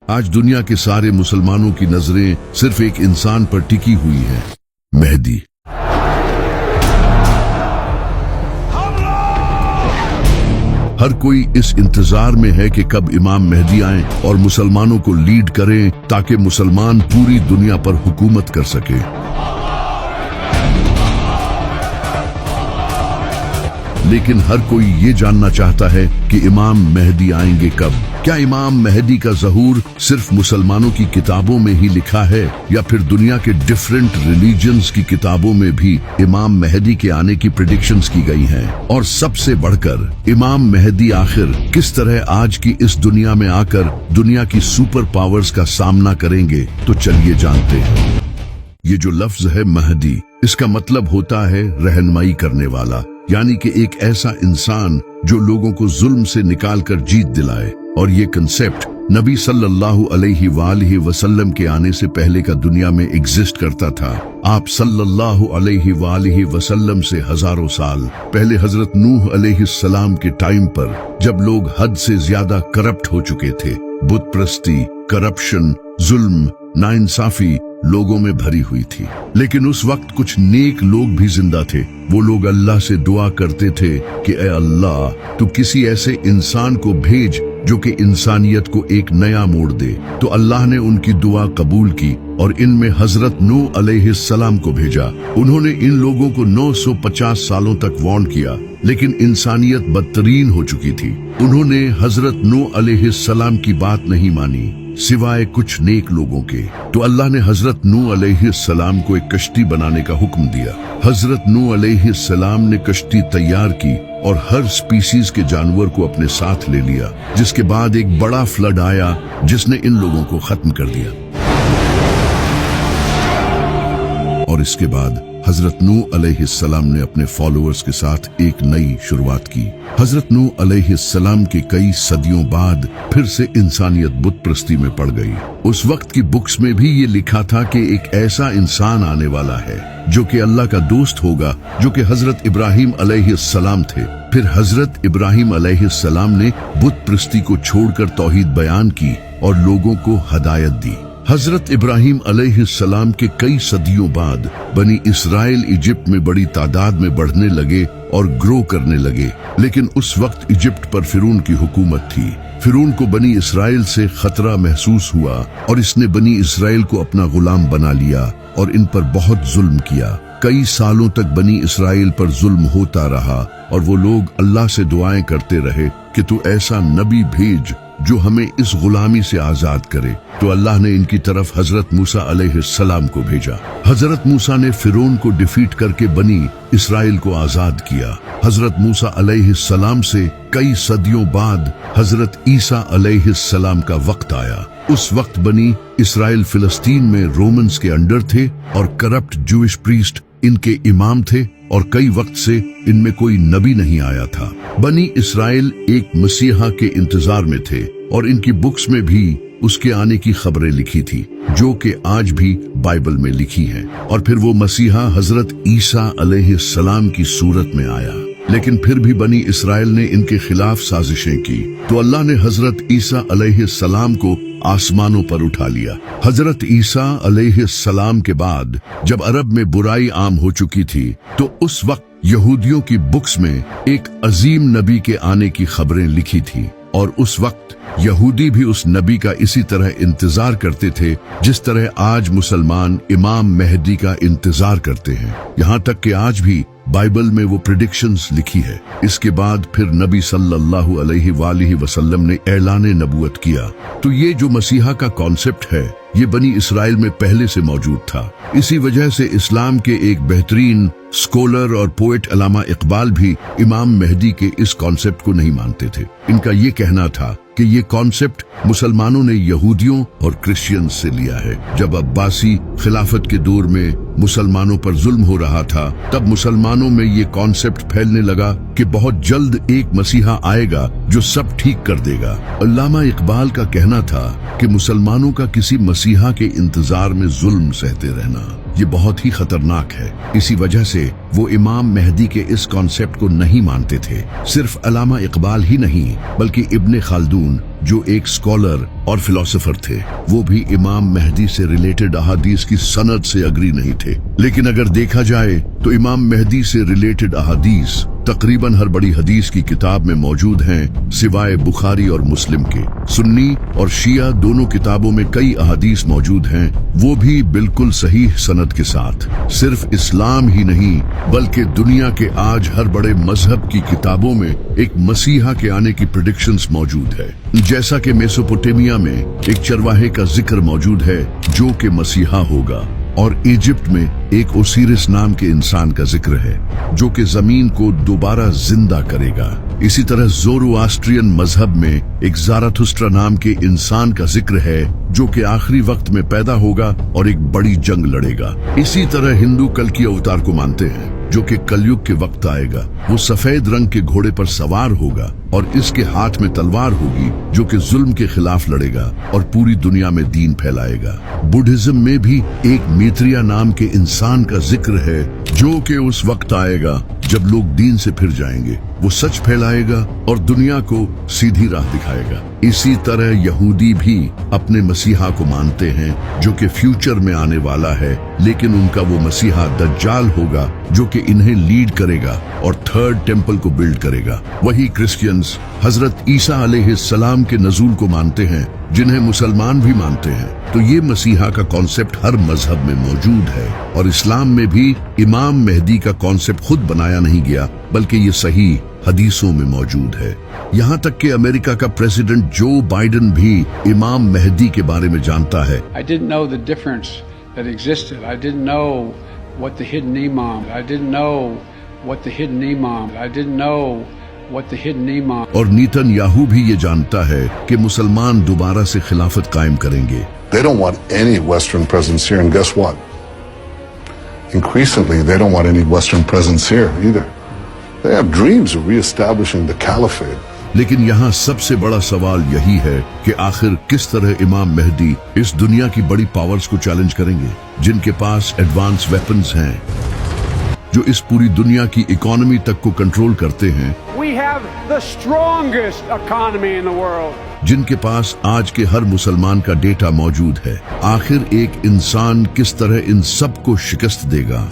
آج دنیا کے سارے مسلمانوں کی نظریں صرف ایک انسان پر ٹکی ہوئی ہیں، مہدی۔ ہر کوئی اس انتظار میں ہے کہ کب امام مہدی آئیں اور مسلمانوں کو لیڈ کریں تاکہ مسلمان پوری دنیا پر حکومت کر سکے۔ لیکن ہر کوئی یہ جاننا چاہتا ہے کہ امام مہدی آئیں گے کب؟ کیا امام مہدی کا ظہور صرف مسلمانوں کی کتابوں میں ہی لکھا ہے یا پھر دنیا کے ڈیفرنٹ ریلیجنز کی کتابوں میں بھی امام مہدی کے آنے کی پریڈکشنز کی گئی ہیں؟ اور سب سے بڑھ کر امام مہدی آخر کس طرح آج کی اس دنیا میں آ کر دنیا کی سپر پاورز کا سامنا کریں گے؟ تو چلیے جانتے ہیں۔ یہ جو لفظ ہے مہدی، اس کا مطلب ہوتا ہے رہنمائی کرنے والا، یعنی کہ ایک ایسا انسان جو لوگوں کو ظلم سے نکال کر جیت دلائے۔ اور یہ کنسیپٹ نبی صلی اللہ علیہ وآلہ وسلم کے آنے سے پہلے کا دنیا میں ایگزسٹ کرتا تھا۔ آپ صلی اللہ علیہ وآلہ وسلم سے ہزاروں سال پہلے حضرت نوح علیہ السلام کے ٹائم پر، جب لوگ حد سے زیادہ کرپٹ ہو چکے تھے، بت پرستی، کرپشن، ظلم، ناانصافی لوگوں میں بھری ہوئی تھی، لیکن اس وقت کچھ نیک لوگ بھی زندہ تھے۔ وہ لوگ اللہ سے دعا کرتے تھے کہ اے اللہ، تو کسی ایسے انسان کو بھیج جو کہ انسانیت کو ایک نیا موڑ دے۔ تو اللہ نے ان کی دعا قبول کی اور ان میں حضرت نوح علیہ السلام کو بھیجا۔ انہوں نے ان لوگوں کو 950 سالوں تک وارن کیا، لیکن انسانیت بدترین ہو چکی تھی۔ انہوں نے حضرت نوح علیہ السلام کی بات نہیں مانی سوائے کچھ نیک لوگوں کے۔ تو اللہ نے حضرت نوح علیہ السلام کو ایک کشتی بنانے کا حکم دیا۔ حضرت نوح علیہ السلام نے کشتی تیار کی اور ہر سپیسیز کے جانور کو اپنے ساتھ لے لیا، جس کے بعد ایک بڑا فلڈ آیا جس نے ان لوگوں کو ختم کر دیا۔ اور اس کے بعد حضرت نوح علیہ السلام نے اپنے فالوورز کے ساتھ ایک نئی شروعات کی۔ حضرت نوح علیہ السلام کے کئی صدیوں بعد پھر سے انسانیت بت پرستی میں پڑ گئی۔ اس وقت کی بکس میں بھی یہ لکھا تھا کہ ایک ایسا انسان آنے والا ہے جو کہ اللہ کا دوست ہوگا، جو کہ حضرت ابراہیم علیہ السلام تھے۔ پھر حضرت ابراہیم علیہ السلام نے بت پرستی کو چھوڑ کر توحید بیان کی اور لوگوں کو ہدایت دی۔ حضرت ابراہیم علیہ السلام کے کئی صدیوں بعد بنی اسرائیل ایجپٹ میں بڑی تعداد میں بڑھنے لگے اور گرو کرنے لگے، لیکن اس وقت ایجپٹ پر فرعون کی حکومت تھی۔ فرعون کو بنی اسرائیل سے خطرہ محسوس ہوا اور اس نے بنی اسرائیل کو اپنا غلام بنا لیا اور ان پر بہت ظلم کیا۔ کئی سالوں تک بنی اسرائیل پر ظلم ہوتا رہا اور وہ لوگ اللہ سے دعائیں کرتے رہے کہ تو ایسا نبی بھیج جو ہمیں اس غلامی سے آزاد کرے۔ تو اللہ نے ان کی طرف حضرت موسیٰ علیہ السلام کو بھیجا۔ حضرت موسیٰ نے فرعون کو ڈیفیٹ کر کے بنی اسرائیل کو آزاد کیا۔ حضرت موسیٰ علیہ السلام سے کئی صدیوں بعد حضرت عیسیٰ علیہ السلام کا وقت آیا۔ اس وقت بنی اسرائیل فلسطین میں رومنز کے انڈر تھے اور کرپٹ جوئش پریسٹ ان کے امام تھے، اور کئی وقت سے ان میں کوئی نبی نہیں آیا تھا۔ بنی اسرائیل ایک مسیحا کے انتظار میں تھے اور ان کی بکس میں بھی اس کے آنے کی خبریں لکھی تھی، جو کہ آج بھی بائبل میں لکھی ہیں۔ اور پھر وہ مسیحا حضرت عیسیٰ علیہ السلام کی صورت میں آیا، لیکن پھر بھی بنی اسرائیل نے ان کے خلاف سازشیں کی۔ تو اللہ نے حضرت عیسیٰ علیہ السلام کو آسمانوں پر اٹھا لیا۔ حضرت عیسیٰ علیہ السلام کے بعد جب عرب میں برائی عام ہو چکی تھی، تو اس وقت یہودیوں کی بکس میں ایک عظیم نبی کے آنے کی خبریں لکھی تھی، اور اس وقت یہودی بھی اس نبی کا اسی طرح انتظار کرتے تھے جس طرح آج مسلمان امام مہدی کا انتظار کرتے ہیں۔ یہاں تک کہ آج بھی بائبل میں وہ پریڈکشنز لکھی ہے۔ اس کے بعد پھر نبی صلی اللہ علیہ وآلہ وسلم نے اعلان نبوت کیا۔ تو یہ جو مسیحا کا کانسیپٹ ہے، یہ بنی اسرائیل میں پہلے سے موجود تھا۔ اسی وجہ سے اسلام کے ایک بہترین اسکولر اور پوئٹ علامہ اقبال بھی امام مہدی کے اس کانسیپٹ کو نہیں مانتے تھے۔ ان کا یہ کہنا تھا کہ یہ کانسیپٹ مسلمانوں نے یہودیوں اور کرسچینز سے لیا ہے۔ جب عباسی خلافت کے دور میں مسلمانوں پر ظلم ہو رہا تھا، تب مسلمانوں میں یہ کانسیپٹ پھیلنے لگا کہ بہت جلد ایک مسیحا آئے گا جو سب ٹھیک کر دے گا۔ علامہ اقبال کا کہنا تھا کہ مسلمانوں کا کسی مسیحا کے انتظار میں ظلم سہتے رہنا یہ بہت ہی خطرناک ہے۔ اسی وجہ سے وہ امام مہدی کے اس کانسیپٹ کو نہیں مانتے تھے۔ صرف علامہ اقبال ہی نہیں بلکہ ابن خلدون जो एक स्कॉलर और फिलोसोफर थे, वो भी इमाम मेहदी से रिलेटेड अहादीस की सनद से अग्री नहीं थे। लेकिन अगर देखा जाए तो इमाम मेहदी से रिलेटेड अहादीस तकरीबन हर बड़ी हदीस की किताब में मौजूद हैं, सिवाय बुखारी और मुस्लिम के। सुन्नी और शिया दोनों किताबों में कई अहादीस मौजूद हैं, वो भी बिल्कुल सही सनद के साथ। सिर्फ इस्लाम ही नहीं बल्कि दुनिया के आज हर बड़े मजहब की किताबों में एक मसीहा के आने की प्रेडिक्शंस मौजूद है। जैसा कि मेसोपोटामिया में एक चरवाहे का जिक्र मौजूद है जो कि मसीहा होगा, और इजिप्ट में एक ओसिरिस नाम के इंसान का जिक्र है जो कि जमीन को दोबारा जिंदा करेगा। इसी तरह ज़ोरोआस्ट्रियन मजहब में एक ज़ाराथुस्ट्रा नाम के इंसान का जिक्र है जो कि आखिरी वक्त में पैदा होगा और एक बड़ी जंग लड़ेगा। इसी तरह हिंदू कल की अवतार को मानते हैं जो कि कलयुग के वक्त आएगा। वो सफेद रंग के घोड़े पर सवार होगा और इसके हाथ में तलवार होगी जो कि जुल्म के खिलाफ लड़ेगा और पूरी दुनिया में दीन फैलाएगा। बुद्धिज्म में भी एक मैत्रेय नाम के इंसान का जिक्र है जो कि उस वक्त आएगा जब लोग दीन से फिर जाएंगे। वो सच फैलाएगा और दुनिया को सीधी राह दिखाएगा। इसी तरह यहूदी भी अपने मसीहा को मानते हैं जो कि फ्यूचर में आने वाला है, लेकिन उनका वो मसीहा दज्जाल होगा जो कि इन्हें लीड करेगा और थर्ड टेम्पल को बिल्ड करेगा। वही क्रिश्चियंस हजरत ईसा अलैहिस्सलाम के नजूल को मानते हैं जिन्हें मुसलमान भी मानते हैं। तो ये मसीहा का कॉन्सेप्ट हर मजहब में मौजूद है और इस्लाम में भी इमाम मेहदी का कॉन्सेप्ट खुद बनाया नहीं गया बल्कि ये सही हदीसों में मौजूद है। यहाँ तक कि अमेरिका का प्रेसिडेंट जो बाइडेन भी इमाम मेहदी के बारे में जानता है। I didn't know the difference that existed. I didn't know what the hidden imam. I didn't know what the hidden imam. I didn't know what the hidden imam. और नीतनयाहू भी ये जानता है कि मुसलमान दोबारा से खिलाफत कायम करेंगे। They don't want any Western presence here, and guess what? Increasingly, they don't want any Western presence here either. They have dreams of reestablishing the caliphate. लेकिन यहाँ सबसे बड़ा सवाल यही है कि आखिर किस तरह इमाम मेहदी इस दुनिया की बड़ी पावर्स को चैलेंज करेंगे जिनके पास एडवांस वेपन्स हैं, जो इस पूरी दुनिया की इकोनॉमी तक को कंट्रोल करते हैं। We have the strongest economy in the world. जिनके पास आज के हर मुसलमान का डेटा मौजूद है। आखिर एक इंसान किस तरह इन सब को शिकस्त देगा,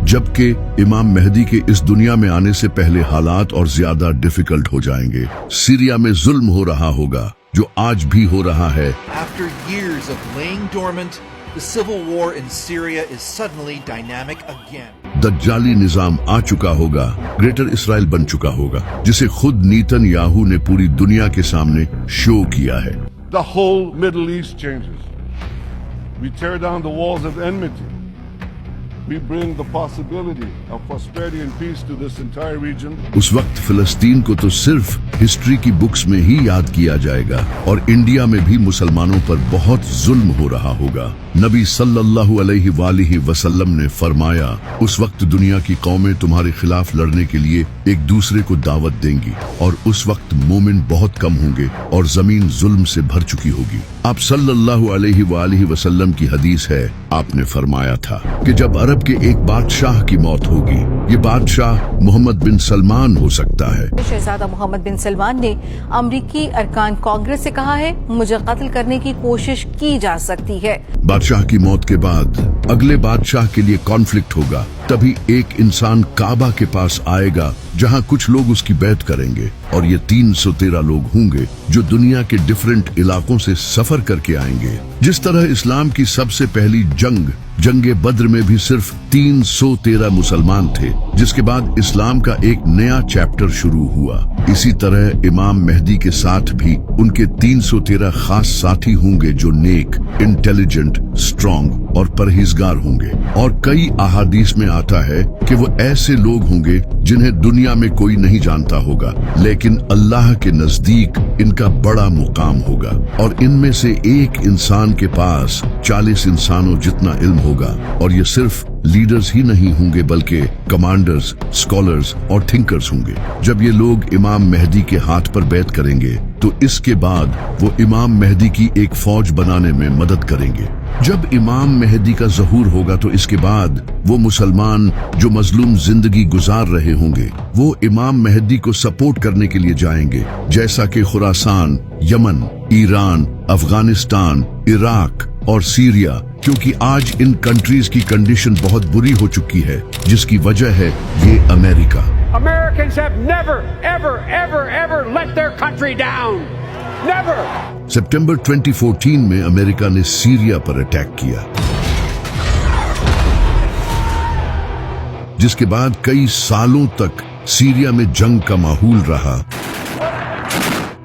जबकि इमाम मेहदी के इस दुनिया में आने से पहले हालात और ज्यादा डिफिकल्ट हो जाएंगे। सीरिया में जुल्म हो रहा होगा जो आज भी हो रहा है। After years of laying dormant, the civil war in Syria is suddenly dynamic again. दज्जाली निजाम आ चुका होगा, ग्रेटर इसराइल बन चुका होगा, जिसे खुद नीतनयाहू ने पूरी दुनिया के सामने शो किया है। The whole Middle East changes. We tear down the walls of enmity. We bring the possibility of prosperity and peace to this entire region. उस वक्त फिलिस्तीन को तो सिर्फ हिस्ट्री की बुक्स में ही याद किया जाएगा और इंडिया में भी मुसलमानों पर बहुत जुल्म हो रहा होगा। नबी सल्लल्लाहु अलैहि वसल्लम ने फरमाया, उस वक्त दुनिया की कौमें तुम्हारे खिलाफ लड़ने के लिए एक दूसरे को दावत देंगी और उस वक्त मोमिन बहुत कम होंगे और जमीन जुल्म से भर चुकी होगी। आप सल्लल्लाहु अलैहि वसल्लम की हदीस है, आपने फरमाया था कि जब अरब के एक बादशाह की मौत होगी, ये बादशाह मोहम्मद बिन सलमान हो सकता है। शहजादा मोहम्मद बिन सलमान ने अमरीकी अरकान कांग्रेस से कहा है, मुझे कत्ल करने की कोशिश की जा सकती है। बादशाह की मौत के बाद अगले बादशाह के लिए कॉन्फ्लिक्ट होगा, तभी एक इंसान काबा के पास आएगा जहां कुछ लोग उसकी बैत करेंगे और ये 313 लोग होंगे जो दुनिया के डिफरेंट इलाकों से सफर करके आएंगे। जिस तरह इस्लाम की सबसे पहली जंगे बद्र में भी सिर्फ 313 मुसलमान थे, जिसके बाद इस्लाम का एक नया चैप्टर शुरू हुआ। इसी तरह इमाम मेहदी के साथ भी उनके 313 खास साथी होंगे जो नेक, इंटेलिजेंट, स्ट्रॉन्ग और परहेजगार होंगे। और कई अहादीस में आता है कि वो ऐसे लोग होंगे जिन्हें दुनिया में कोई नहीं जानता होगा, लेकिन अल्लाह के नजदीक इनका बड़ा मुकाम होगा और इनमें से एक इंसान के पास 40 इंसानों जितना इल्म होगा। और ये सिर्फ लीडर्स ही नहीं होंगे बल्कि कमांडर्स, स्कॉलर्स और थिंकर्स होंगे। जब ये लोग इमाम मेहदी के हाथ पर बैत करेंगे तो इसके बाद वो इमाम मेहदी की एक फौज बनाने में मदद करेंगे। जब इमाम मेहदी का ज़हूर होगा तो इसके बाद वो मुसलमान जो मजलूम जिंदगी गुजार रहे होंगे वो इमाम मेहदी को सपोर्ट करने के लिए जाएंगे, जैसा कि Khorasan, Yemen, Iran, Afghanistan, Iraq और सीरिया, क्योंकि आज इन कंट्रीज की कंडीशन बहुत बुरी हो चुकी है, जिसकी वजह है ये America. Americans have never, ever, ever, ever let their country down. Never. सितंबर 2014 में अमेरिका ने सीरिया पर अटैक किया, जिसके बाद कई सालों तक सीरिया में जंग का माहौल रहा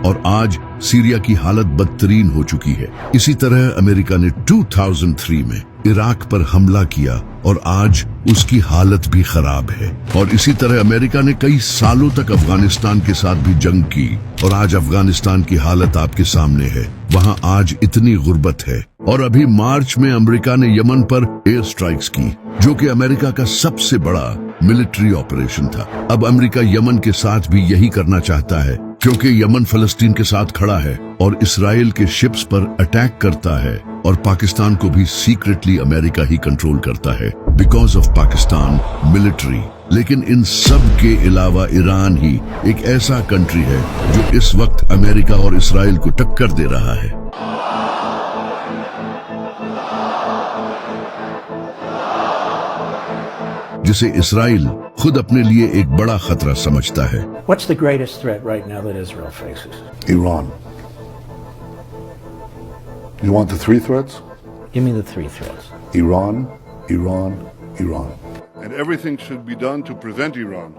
और आज सीरिया की हालत बदतरीन हो चुकी है। इसी तरह अमेरिका ने 2003 में इराक पर हमला किया और आज उसकी हालत भी खराब है। और इसी तरह अमेरिका ने कई सालों तक अफगानिस्तान के साथ भी जंग की और आज अफगानिस्तान की हालत आपके सामने है। वहां आज इतनी गुर्बत है। और अभी मार्च में अमेरिका ने यमन पर एयर स्ट्राइक्स की, जो कि अमेरिका का सबसे बड़ा मिलिट्री ऑपरेशन था। अब अमेरिका यमन के साथ भी यही करना चाहता है, क्योंकि यमन फलस्तीन के साथ खड़ा है और इसराइल के शिप्स पर अटैक करता है और पाकिस्तान को भी सीक्रेटली अमेरिका ही कंट्रोल करता है बिकॉज ऑफ पाकिस्तान मिलिट्री। लेकिन इन सब के अलावा ईरान ही एक ऐसा कंट्री है जो इस वक्त अमेरिका और इसराइल को टक्कर दे रहा है। जिसे इसराइल खुद अपने लिए एक बड़ा खतरा समझता है। What's the greatest threat right now that Israel faces? Iran. You want the three threats? Give me the three threats. Iran, Iran, Iran. And everything should be done to prevent Iran,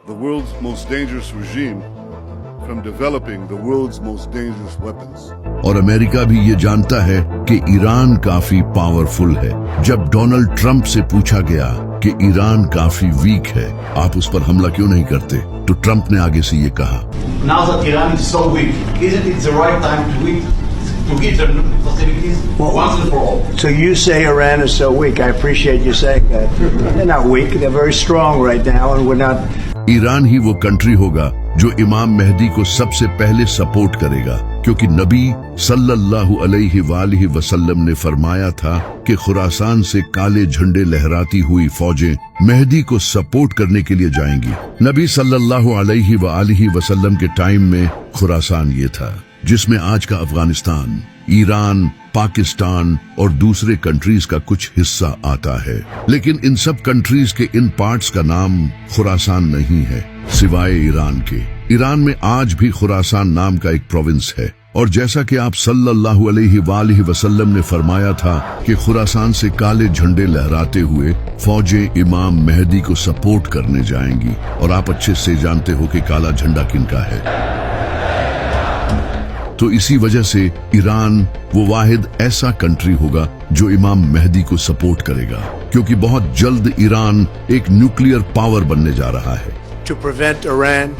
the world's most dangerous regime, from developing the world's most dangerous weapons. और America भी ये जानता है कि Iran काफी powerful है। जब Donald Trump से पूछा गया कि ईरान काफी वीक है, आप उस पर हमला क्यों नहीं करते, तो ट्रंप ने आगे से ये कहा, Now that Iran is so weak, isn't it the right time to hit their facilities once and for all? So you say Iran is so weak. I appreciate you saying that. They're not weak. They're very strong right now, and we're not. Iran ही वो country होगा जो इमाम मेहदी को सबसे पहले support करेगा, क्योंकि नबी सल्लल्लाहु अलैहि वसल्लम ने फरमाया था कि खुरासान से काले झंडे लहराती हुई फौजें मेहदी को सपोर्ट करने के लिए जाएंगी। नबी सल्लल्लाहु अलैहि वसल्लम के टाइम में खुरासान ये था, जिसमें आज का अफगानिस्तान, ईरान, पाकिस्तान और दूसरे कंट्रीज का कुछ हिस्सा आता है। लेकिन इन सब कंट्रीज के इन पार्ट्स का नाम खुरासान नहीं है, सिवाय ईरान के। ईरान में आज भी खुरासान नाम का एक प्रोविंस है। और जैसा कि आप सल्लल्लाहु अलैहि वसल्लम ने फरमाया था कि खुरासान से काले झंडे लहराते हुए फौजें इमाम मेहदी को सपोर्ट करने जाएंगी। और आप अच्छे से जानते हो कि काला झंडा किनका है। तो इसी वजह से ईरान वो वाहिद ऐसा कंट्री होगा जो इमाम मेहदी को सपोर्ट करेगा, क्योंकि बहुत जल्द ईरान एक न्यूक्लियर पावर बनने जा रहा है। To prevent Iran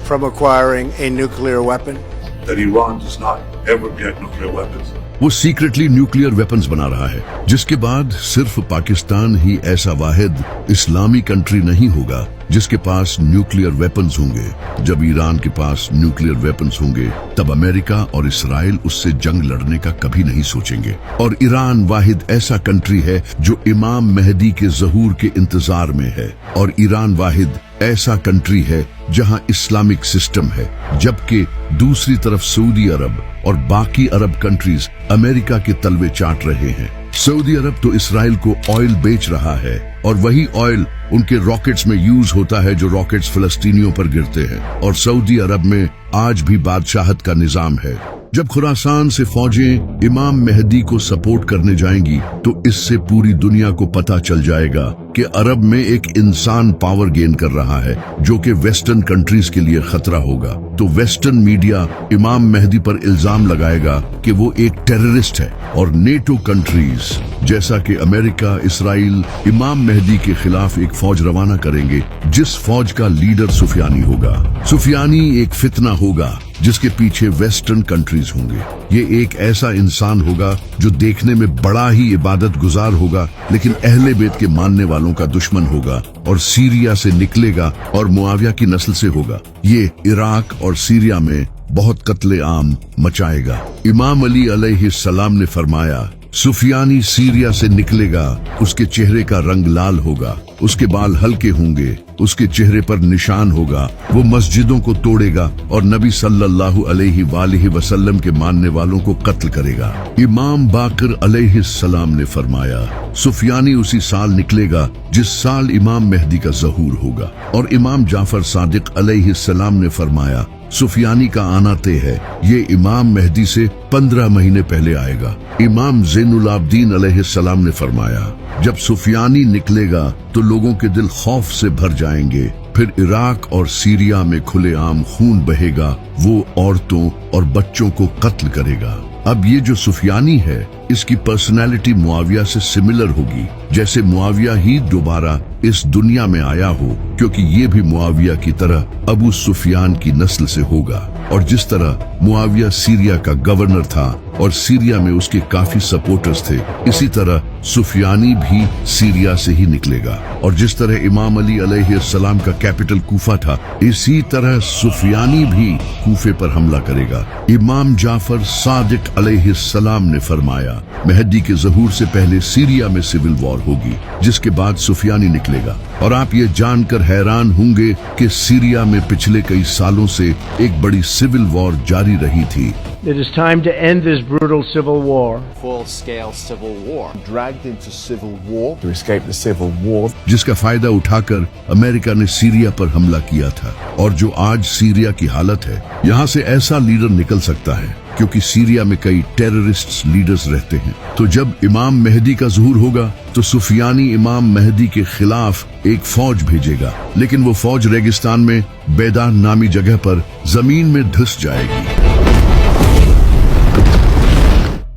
from acquiring a nuclear weapon. That Iran does not ever get nuclear weapons. वो सीक्रेटली न्यूक्लियर वेपन्स बना रहा है, जिसके बाद सिर्फ पाकिस्तान ही ऐसा वाहिद इस्लामी कंट्री नहीं होगा जिसके पास न्यूक्लियर वेपन्स होंगे। जब ईरान के पास न्यूक्लियर वेपन्स होंगे तब अमेरिका और इसराइल उससे जंग लड़ने का कभी नहीं सोचेंगे। और ईरान वाहिद ऐसा कंट्री है जो इमाम मेहदी के ज़हूर के इंतजार में है। और ईरान वाहिद ऐसा कंट्री है जहां इस्लामिक सिस्टम है, जबकि दूसरी तरफ सऊदी अरब और बाकी अरब कंट्रीज अमेरिका के तलवे चाट रहे हैं। सऊदी अरब तो इसराइल को ऑयल बेच रहा है और वही ऑयल उनके रॉकेट्स में यूज होता है जो रॉकेट्स फिलिस्तीनियों पर गिरते हैं। और सऊदी अरब में आज भी बादशाहत का निजाम है। जब खुरासान से फौजें इमाम मेहदी को सपोर्ट करने जाएंगी तो इससे पूरी दुनिया को पता चल जाएगा कि अरब में एक इंसान पावर गेन कर रहा है, जो कि वेस्टर्न कंट्रीज के लिए खतरा होगा। तो वेस्टर्न मीडिया इमाम मेहदी पर इल्जाम लगाएगा कि वो एक टेररिस्ट है। और नेटो कंट्रीज जैसा कि अमेरिका, इसराइल इमाम मेहदी के खिलाफ एक फौज रवाना करेंगे, जिस फौज का लीडर सुफियानी होगा। सुफियानी एक फितना होगा जिसके पीछे वेस्टर्न कंट्रीज होंगे। ये एक ऐसा इंसान होगा जो देखने में बड़ा ही इबादत गुजार होगा, लेकिन अहले बैत के मानने वालों का दुश्मन होगा और सीरिया से निकलेगा और मुआविया की नस्ल से होगा। ये इराक और सीरिया में बहुत कत्ले आम मचाएगा। इमाम अली अलैहिस्सलाम ने फरमाया, सुफियानी सीरिया से निकलेगा, उसके चेहरे का रंग लाल होगा, उसके बाल हल्के होंगे, उसके चेहरे पर निशान होगा, वो मस्जिदों को तोड़ेगा और नबी सल्लल्लाहु अलैहि वसल्लम के मानने वालों को कत्ल करेगा। इमाम बाकर अलैहिस्सलाम ने फरमाया, सुफियानी उसी साल निकलेगा जिस साल इमाम मेहदी का ज़हूर होगा। और इमाम जाफर सादिक अलैहिस्सलाम ने फरमाया, सुफियानी का आना तय है, ये इमाम मेहदी से 15 महीने पहले आएगा। इमाम ज़ैनुल आबदीन अलैहिस्सलाम ने फरमाया, जब सुफियानी निकलेगा तो लोगों के दिल खौफ से भर जाएंगे, फिर इराक और सीरिया में खुलेआम खून बहेगा, वो औरतों और बच्चों को कत्ल करेगा। अब ये जो सुफियानी है, इसकी पर्सनैलिटी मुआविया से सिमिलर होगी, जैसे मुआविया ही दोबारा इस दुनिया में आया हो, क्योंकि ये भी मुआविया की तरह अबू सुफियान की नस्ल से होगा। और जिस तरह मुआविया सीरिया का गवर्नर था और सीरिया में उसके काफी सपोर्टर्स थे, इसी तरह सुफियानी भी सीरिया से ही निकलेगा। और जिस तरह इमाम अली अलैहिस्सलाम का कैपिटल कूफा था, इसी तरह सुफियानी भी कूफे पर हमला करेगा। इमाम जाफर सादिक अलैहिस्सलाम ने फरमाया, मेहदी के ज़हूर से पहले सीरिया में सिविल वॉर होगी, जिसके बाद सुफियानी निकलेगा। और आप ये जानकर हैरान होंगे कि सीरिया में पिछले कई सालों से एक बड़ी सिविल वॉर जारी रही थी। It is time to end this brutal civil war. Full-scale civil war. Dragged into civil war to escape the civil war. जिसका फायदा उठाकर अमेरिका ने सीरिया पर हमला किया था। और जो आज सीरिया की हालत है, यहाँ से ऐसा लीडर निकल सकता है, क्योंकि सीरिया में कई टेररिस्ट लीडर्स रहते हैं। तो जब इमाम मेहदी का ज़हूर होगा तो सुफियानी इमाम मेहदी के खिलाफ एक फौज भेजेगा, लेकिन वो फौज रेगिस्तान में बेदान नामी जगह पर जमीन में धंस जाएगी,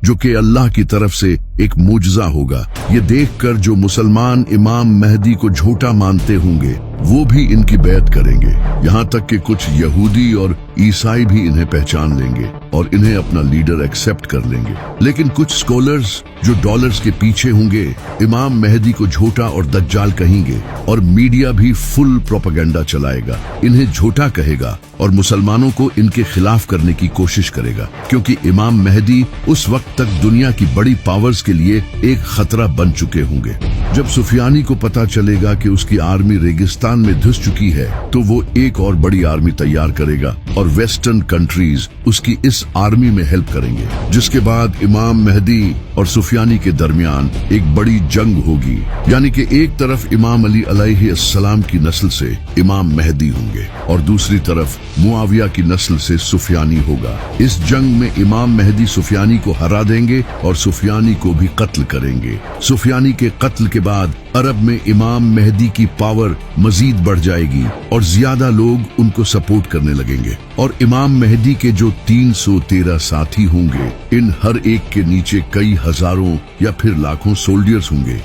जो कि अल्लाह की तरफ से एक मुजज़ा होगा। ये देखकर जो मुसलमान इमाम मेहदी को झूठा मानते होंगे, वो भी इनकी बैत करेंगे। यहाँ तक कि कुछ यहूदी और ईसाई भी इन्हें पहचान लेंगे और इन्हें अपना लीडर एक्सेप्ट कर लेंगे। लेकिन कुछ स्कॉलर्स जो डॉलर्स के पीछे होंगे, इमाम मेहदी को झूठा और दज्जाल कहेंगे, और मीडिया भी फुल प्रोपेगेंडा चलाएगा, इन्हें झूठा कहेगा और मुसलमानों को इनके खिलाफ करने की कोशिश करेगा, क्योंकि इमाम मेहदी उस वक्त तक दुनिया की बड़ी पावर्स के लिए एक खतरा बन चुके होंगे। जब सुफियानी को पता चलेगा कि उसकी आर्मी रेगिस्तान में धंस चुकी है, तो वो एक और बड़ी आर्मी तैयार करेगा और वेस्टर्न कंट्रीज उसकी इस आर्मी में हेल्प करेंगे, जिसके बाद इमाम मेहदी और सुफियानी के दरमियान एक बड़ी जंग होगी। यानी कि एक तरफ इमाम अली अलैहिस्सलाम की नस्ल से इमाम मेहदी होंगे और दूसरी तरफ मुआविया की नस्ल से सुफियानी होगा। इस जंग में इमाम मेहदी सुफियानी को हरा देंगे और सुफियानी को भी कत्ल करेंगे। सुफियानी के कत्ल के बाद अरब में इमाम मेहदी की पावर मजीद बढ़ जाएगी और ज्यादा लोग उनको सपोर्ट करने लगेंगे। और इमाम मेहदी के जो 313 साथी होंगे, इन हर एक के नीचे कई हजारों या फिर लाखों सोल्जर्स होंगे।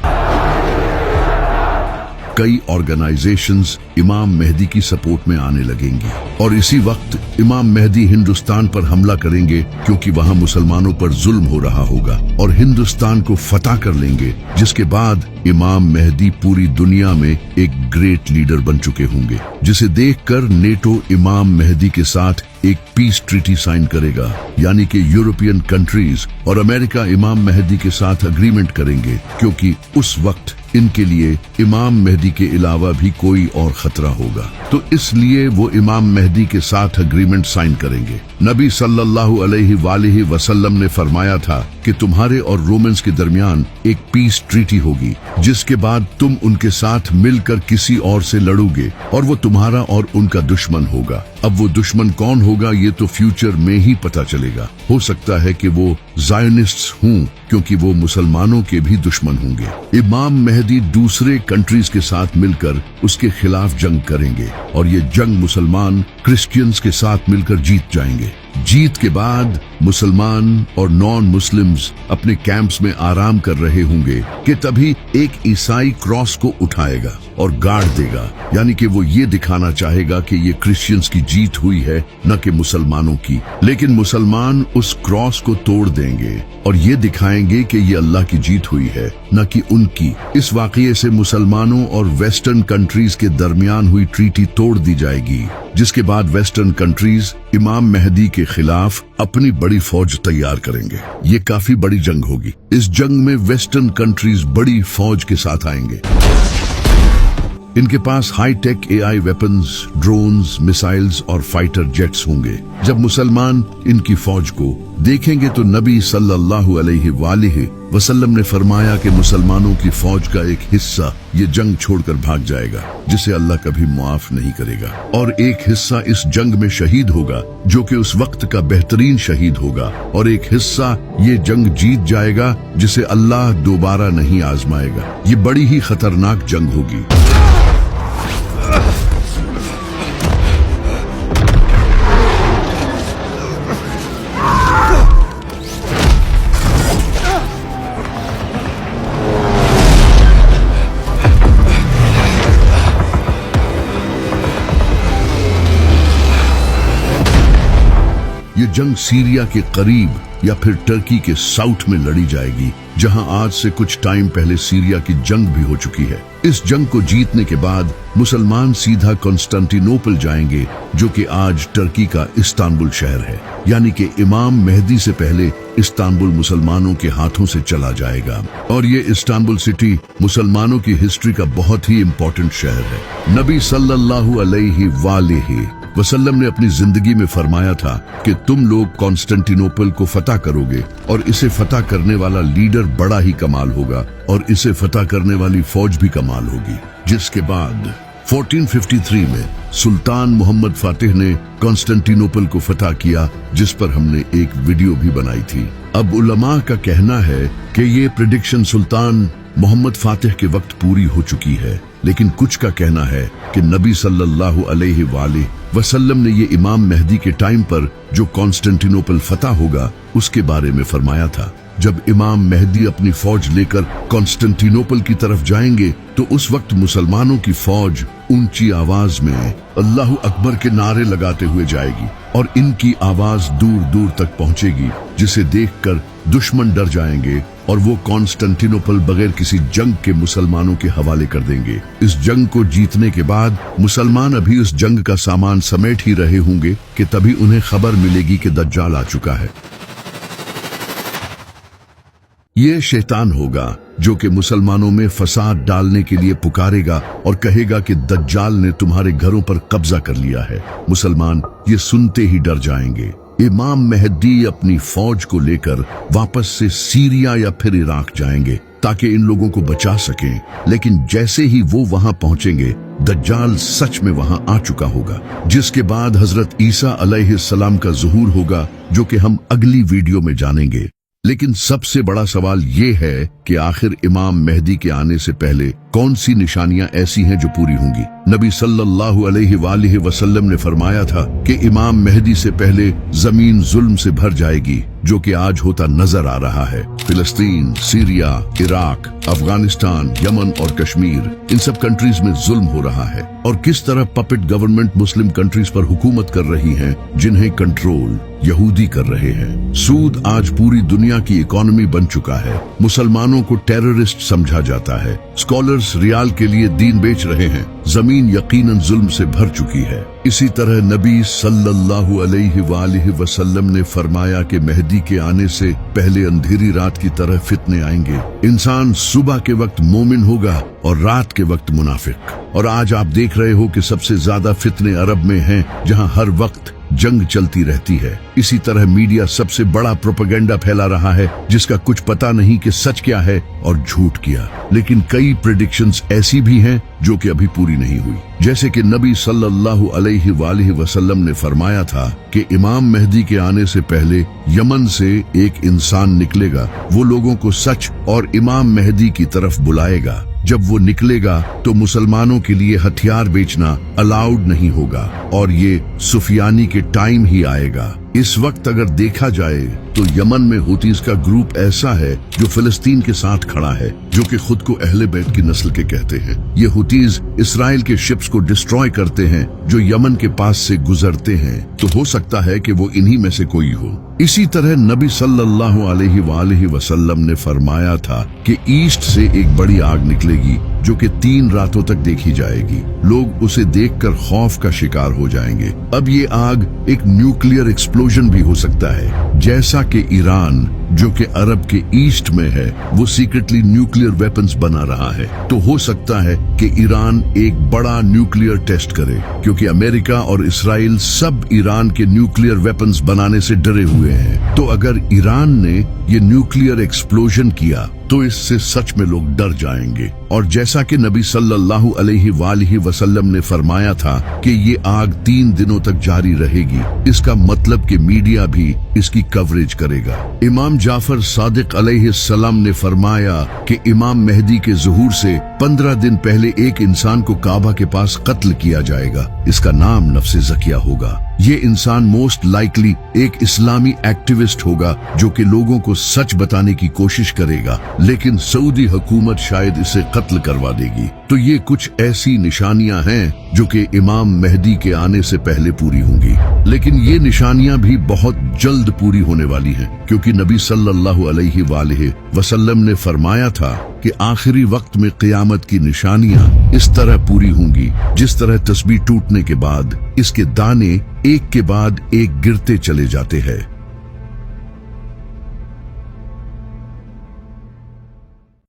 कई ऑर्गेनाइजेशंस इमाम मेहदी की सपोर्ट में आने लगेंगी और इसी वक्त इमाम मेहदी हिंदुस्तान पर हमला करेंगे, क्योंकि वहां मुसलमानों पर जुल्म हो रहा होगा, और हिंदुस्तान को फतह कर लेंगे, जिसके बाद इमाम मेहदी पूरी दुनिया में एक ग्रेट लीडर बन चुके होंगे, जिसे देखकर नेटो इमाम मेहदी के साथ एक पीस ट्रीटी साइन करेगा। यानी कि यूरोपियन कंट्रीज और अमेरिका इमाम मेहदी के साथ अग्रीमेंट करेंगे, क्योंकि उस वक्त इनके लिए इमाम मेहदी के अलावा भी कोई और खतरा होगा। तो इसलिए वो इमाम मेहदी के साथ अग्रीमेंट साइन करेंगे। नबी सल्लल्लाहु अलैहि वसल्लम ने फरमाया था कि तुम्हारे और रोमन्स के दरमियान एक पीस ट्रीटी होगी, जिसके बाद तुम उनके साथ मिलकर किसी और से लड़ोगे और वो तुम्हारा और उनका दुश्मन होगा। अब वो दुश्मन कौन होगा, ये तो फ्यूचर में ही पता चलेगा। हो सकता है कि वो ज़ायनिस्ट्स हों, क्योंकि वो मुसलमानों के भी दुश्मन होंगे। इमाम मेहदी दूसरे कंट्रीज के साथ मिलकर उसके खिलाफ जंग करेंगे और ये जंग मुसलमान क्रिश्चियंस के साथ मिलकर जीत जाएंगे। जीत के बाद मुसलमान और नॉन मुस्लिम्स अपने कैंप्स में आराम कर रहे होंगे कि तभी एक ईसाई क्रॉस को उठाएगा और गाड़ देगा। यानी कि वो ये दिखाना चाहेगा कि ये क्रिश्चियंस की जीत हुई है, न कि मुसलमानों की। लेकिन मुसलमान उस क्रॉस को तोड़ देंगे और ये दिखाएंगे कि ये अल्लाह की जीत हुई है, न कि उनकी। इस वाकये से मुसलमानों और वेस्टर्न कंट्रीज के दरमियान हुई ट्रीटी तोड़ दी जाएगी जिसके बाद वेस्टर्न कंट्रीज इमाम मेहदी के खिलाफ अपनी बड़ी फौज तैयार करेंगे। ये काफी बड़ी जंग होगी। इस जंग में वेस्टर्न कंट्रीज बड़ी फौज के साथ आएंगे। इनके पास high tech AI weapons, drones, missiles और फाइटर जेट्स होंगे। जब मुसलमान इनकी फौज को देखेंगे तो नबी सल्लल्लाहु अलैहि वसल्लम ने फरमाया कि मुसलमानों की फौज का एक हिस्सा ये जंग छोड़कर भाग जाएगा, जिसे अल्लाह कभी मुआफ नहीं करेगा, और एक हिस्सा इस जंग में शहीद होगा जो कि उस वक्त का बेहतरीन शहीद होगा, और एक हिस्सा ये जंग जीत जाएगा जिसे अल्लाह दोबारा नहीं आजमाएगा। ये बड़ी ही खतरनाक जंग होगी। ये जंग सीरिया के करीब या फिर टर्की के साउथ में लड़ी जाएगी, जहां आज से कुछ टाइम पहले सीरिया की जंग भी हो चुकी है। इस जंग को जीतने के बाद मुसलमान सीधा कॉन्स्टेंटिनोपल जाएंगे, जो कि आज टर्की का इस्तांबुल शहर है। यानी कि इमाम मेहदी से पहले इस्तांबुल मुसलमानों के हाथों से चला जाएगा, और ये इस्तांबुल सिटी मुसलमानों की हिस्ट्री का बहुत ही इम्पोर्टेंट शहर है। नबी सल्लल्लाहु अलैहि वसल्लम ने अपनी जिंदगी में फरमाया था कि तुम लोग कॉन्स्टेंटिनोपल को फतह करोगे, और इसे फतह करने वाला लीडर बड़ा ही कमाल होगा, और इसे फतह करने वाली फौज भी कमाल होगी। जिसके बाद 1453 में सुल्तान मोहम्मद फातिह ने कॉन्स्टेंटिनोपल को फतह किया, जिस पर हमने एक वीडियो भी बनाई थी। अब उलमा का कहना है कि ये प्रेडिक्शन सुल्तान मोहम्मद फातिह के वक्त पूरी हो चुकी है, लेकिन कुछ का कहना है कि नबी सल्लल्लाहु अलैहि वसल्लम ने ये इमाम मेहदी के टाइम पर जो कॉन्स्टेंटिनोपल फतह होगा उसके बारे में फरमाया था। जब इमाम मेहदी अपनी फौज लेकर कॉन्स्टेंटिनोपल की तरफ जाएंगे तो उस वक्त मुसलमानों की फौज ऊंची आवाज में अल्लाह अकबर के नारे लगाते हुए जाएगी, और इनकी आवाज दूर दूर तक पहुंचेगी, जिसे देखकर दुश्मन डर जाएंगे और वो कॉन्स्टेंटिनोपल बगैर किसी जंग के मुसलमानों के हवाले कर देंगे। इस जंग को जीतने के बाद मुसलमान अभी उस जंग का सामान समेट ही रहे होंगे कि तभी उन्हें खबर मिलेगी कि दज्जाल आ चुका है। ये शैतान होगा जो कि मुसलमानों में फसाद डालने के लिए पुकारेगा और कहेगा कि दज्जाल ने तुम्हारे घरों पर कब्जा कर लिया है। मुसलमान ये सुनते ही डर जाएंगे। इमाम मेहदी अपनी फौज को लेकर वापस से सीरिया या फिर इराक जाएंगे ताकि इन लोगों को बचा सकें, लेकिन जैसे ही वो वहां पहुंचेंगे दज्जाल सच में वहां आ चुका होगा, जिसके बाद हजरत ईसा अलैहिस्सलाम का ज़ुहूर होगा, जो कि हम अगली वीडियो में जानेंगे। लेकिन सबसे बड़ा सवाल ये है कि आखिर इमाम मेहदी के आने से पहले कौन सी निशानियां ऐसी हैं जो पूरी होंगी। नबी सल्लल्लाहु अलैहि वसल्लम ने फरमाया था कि इमाम मेहदी से पहले जमीन जुल्म से भर जाएगी, जो कि आज होता नजर आ रहा है। फिलिस्तीन, सीरिया, इराक, अफगानिस्तान, यमन और कश्मीर, इन सब कंट्रीज में जुल्म हो रहा है, और किस तरह पपेट गवर्नमेंट मुस्लिम कंट्रीज पर हुकूमत कर रही है, जिन्हें कंट्रोल यहूदी कर रहे हैं। सूद आज पूरी दुनिया की इकोनॉमी बन चुका है। मुसलमानों को टेररिस्ट समझा जाता है। स्कॉलर्स रियाल के लिए दीन बेच रहे हैं। जमीन यकीनन जुल्म से भर चुकी है। इसी तरह नबी सल्लल्लाहु अलैहि वसल्लम ने फरमाया कि मेहदी के आने से पहले अंधेरी रात की तरह फितने आएंगे। इंसान सुबह के वक्त मोमिन होगा और रात के वक्त मुनाफिक। और आज आप देख रहे हो कि सबसे ज्यादा फितने अरब में हैं, जहां हर वक्त जंग चलती रहती है। इसी तरह मीडिया सबसे बड़ा प्रोपेगेंडा फैला रहा है, जिसका कुछ पता नहीं कि सच क्या है और झूठ क्या। लेकिन कई प्रेडिक्शंस ऐसी भी हैं जो कि अभी पूरी नहीं हुई, जैसे कि नबी सल्लल्लाहु अलैहि वसल्लम ने फरमाया था कि इमाम मेहदी के आने से पहले यमन से एक इंसान निकलेगा। वो लोगों को सच और इमाम मेहदी की तरफ बुलाएगा। जब वो निकलेगा तो मुसलमानों के लिए हथियार बेचना अलाउड नहीं होगा, और ये सुफियानी के टाइम ही आएगा। इस वक्त अगर देखा जाए तो यमन में हुतीज का ग्रुप ऐसा है जो फिलिस्तीन के साथ खड़ा है, जो कि खुद को अहले बैत की नस्ल के कहते हैं। ये हुतीज इसराइल के शिप्स को डिस्ट्रॉय करते हैं जो यमन के पास से गुजरते हैं, तो हो सकता है कि वो इन्हीं में से कोई हो। इसी तरह नबी सल्लल्लाहु अलैहि वसल्लम ने फरमाया था कि ईस्ट से एक बड़ी आग निकलेगी जो कि 3 रातों तक देखी जाएगी। लोग उसे देखकर खौफ का शिकार हो जाएंगे। अब ये आग एक न्यूक्लियर एक्सप्लोजन भी हो सकता है, जैसा कि ईरान जो कि अरब के ईस्ट में है वो सीक्रेटली न्यूक्लियर वेपन्स बना रहा है। तो हो सकता है कि ईरान एक बड़ा न्यूक्लियर टेस्ट करे, क्योंकि अमेरिका और इसराइल सब ईरान के न्यूक्लियर वेपन्स बनाने से डरे हुए हैं। तो अगर ईरान ने ये न्यूक्लियर एक्सप्लोजन किया तो इससे सच में लोग डर जाएंगे। और जैसा कि नबी सल्लल्लाहु अलैहि वसल्लम ने फरमाया था कि ये आग 3 दिनों तक जारी रहेगी, इसका मतलब कि मीडिया भी इसकी कवरेज करेगा। इमाम जाफर सादिक अलैहिस्सलाम ने फरमाया कि इमाम मेहदी के ज़ुहूर से 15 दिन पहले एक इंसान को काबा के पास कत्ल किया जाएगा। इसका नाम नफ्से ज़किया होगा। ये इंसान मोस्ट लाइकली एक इस्लामी एक्टिविस्ट होगा जो कि लोगों को सच बताने की कोशिश करेगा, लेकिन सऊदी हुकूमत शायद इसे कत्ल करवा देगी। तो ये कुछ ऐसी निशानियां हैं जो कि इमाम मेहदी के आने से पहले पूरी होंगी। लेकिन ये निशानियां भी बहुत जल्द पूरी होने वाली हैं, क्योंकि नबी सल्लल्लाहु अलैहि वसल्लम ने फरमाया था कि आखिरी वक्त में क़यामत की निशानियां इस तरह पूरी होंगी जिस तरह तस्बीह टूटने के बाद इसके दाने एक के बाद एक गिरते चले जाते हैं।